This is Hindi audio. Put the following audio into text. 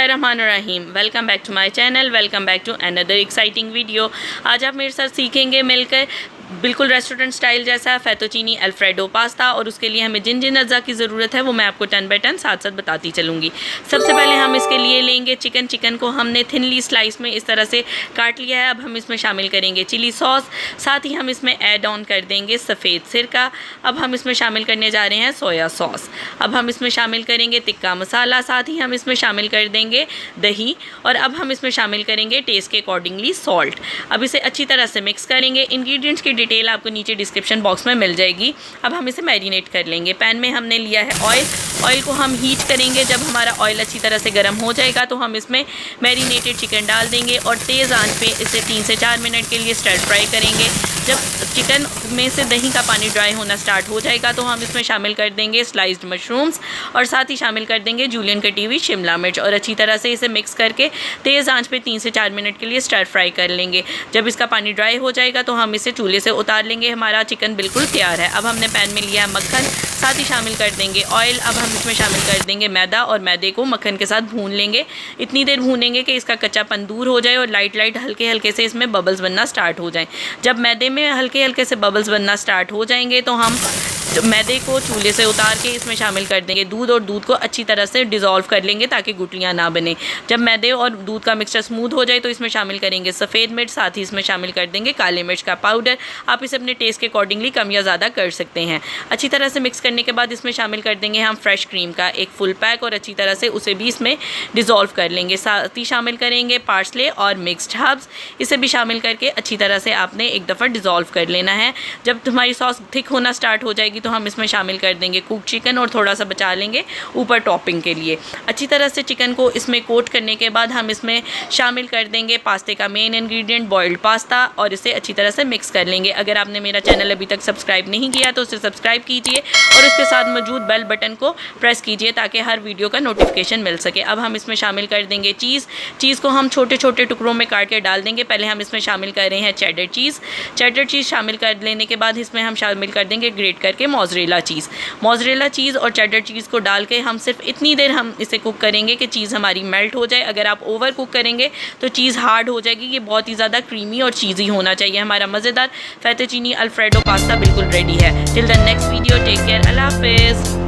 बिस्मिल्लाहिर्रहमानिर्रहीम। Welcome back to my channel, welcome back to another exciting video. आज आप मेरे साथ सीखेंगे मिलकर बिल्कुल रेस्टोरेंट स्टाइल जैसा फेटोचीनी अल्फ्रेडो पास्ता, और उसके लिए हमें जिन जिन अज्जा की ज़रूरत है वो मैं आपको 10 बाय 10 साथ साथ बताती चलूँगी। सबसे पहले हम इसके लिए लेंगे चिकन को हमने थिनली स्लाइस में इस तरह से काट लिया है। अब हम इसमें शामिल करेंगे चिली सॉस, साथ ही हम इसमें ऐड ऑन कर देंगे सफ़ेद सिरका। अब हम इसमें शामिल करने जा रहे हैं सोया सॉस। अब हम इसमें शामिल करेंगे टिक्का मसाला, साथ ही हम इसमें शामिल कर देंगे दही, और अब हम इसमें शामिल करेंगे टेस्ट के अकॉर्डिंगली सॉल्ट। अब इसे अच्छी तरह से मिक्स करेंगे। इंग्रेडिएंट्स की डिटेल आपको नीचे डिस्क्रिप्शन बॉक्स में मिल जाएगी। अब हम इसे मैरिनेट कर लेंगे। पैन में हमने लिया है ऑयल को हम हीट करेंगे। जब हमारा ऑयल अच्छी तरह से गर्म हो जाएगा तो हम इसमें मैरिनेटेड चिकन डाल देंगे और तेज़ आंच पे इसे 3 से 4 मिनट के लिए स्टर फ्राई करेंगे। जब चिकन में से दही का पानी ड्राई होना स्टार्ट हो जाएगा तो हम इसमें शामिल कर देंगे स्लाइस्ड मशरूम्स, और साथ ही शामिल कर देंगे जूलियन कटी हुई शिमला मिर्च, और अच्छी तरह से इसे मिक्स करके तेज़ आंच पे 3 से 4 मिनट के लिए स्टर फ्राई कर लेंगे। जब इसका पानी ड्राई हो जाएगा तो हम इसे चूल्हे से उतार लेंगे। हमारा चिकन बिल्कुल तैयार है। अब हमने पैन में लिया है मक्खन, साथ ही शामिल कर देंगे ऑयल। अब हम इसमें शामिल कर देंगे मैदा, और मैदे को मक्खन के साथ भून लेंगे। इतनी देर भूनेंगे कि इसका कच्चापन दूर हो जाए और लाइट हल्के हल्के से इसमें बबल्स बनना स्टार्ट हो जाएं। जब मैदे में हल्के हल्के से बबल्स बनना स्टार्ट हो जाएंगे तो हम मैदे को चूल्हे से उतार के इसमें शामिल कर देंगे दूध, और दूध को अच्छी तरह से डिज़ोल्व कर लेंगे ताकि गुठलियाँ ना बने। जब मैदे और दूध का मिक्सचर स्मूथ हो जाए तो इसमें शामिल करेंगे सफ़ेद मिर्च, साथ ही इसमें शामिल कर देंगे काली मिर्च का पाउडर। आप इसे अपने टेस्ट के अकॉर्डिंगली कम या ज़्यादा कर सकते हैं। अच्छी तरह से मिक्स करने के बाद इसमें शामिल कर देंगे हम फ्रेश क्रीम का एक फुल पैक, और अच्छी तरह से उसे भी इसमें डिज़ोल्व कर लेंगे। साथ ही शामिल करेंगे पार्सले और मिक्स्ड हर्ब्स, इसे भी शामिल करके अच्छी तरह से आपने एक दफ़ा डिज़ोल्व कर लेना है। जब हमारी सॉस थिक होना स्टार्ट हो जाएगी तो हम इसमें शामिल कर देंगे कुक चिकन, और थोड़ा सा बचा लेंगे ऊपर टॉपिंग के लिए। अच्छी तरह से चिकन को इसमें कोट करने के बाद हम इसमें शामिल कर देंगे पास्ते का मेन इंग्रेडिएंट बॉइल्ड पास्ता, और इसे अच्छी तरह से मिक्स कर लेंगे। अगर आपने मेरा चैनल अभी तक सब्सक्राइब नहीं किया तो उसे सब्सक्राइब कीजिए और उसके साथ मौजूद बेल बटन को प्रेस कीजिए ताकि हर वीडियो का नोटिफिकेशन मिल सके। अब हम इसमें शामिल कर देंगे चीज़ को हम छोटे छोटे टुकड़ों में काट के डाल देंगे। पहले हम इसमें शामिल कर रहे हैं चेडर चीज़ शामिल कर लेने के बाद इसमें हम शामिल कर देंगे ग्रेट करके मोज़रेला चीज़ और चेडर चीज़ को डाल के हम सिर्फ इतनी देर हम इसे कुक करेंगे कि चीज़ हमारी मेल्ट हो जाए। अगर आप ओवर कुक करेंगे तो चीज़ हार्ड हो जाएगी। ये बहुत ही ज़्यादा क्रीमी और चीज़ी होना चाहिए। हमारा मज़ेदार फेटुचीनी अल्फ्रेडो पास्ता बिल्कुल रेडी है। Till the next video, take care, अल्लाह हाफिज़।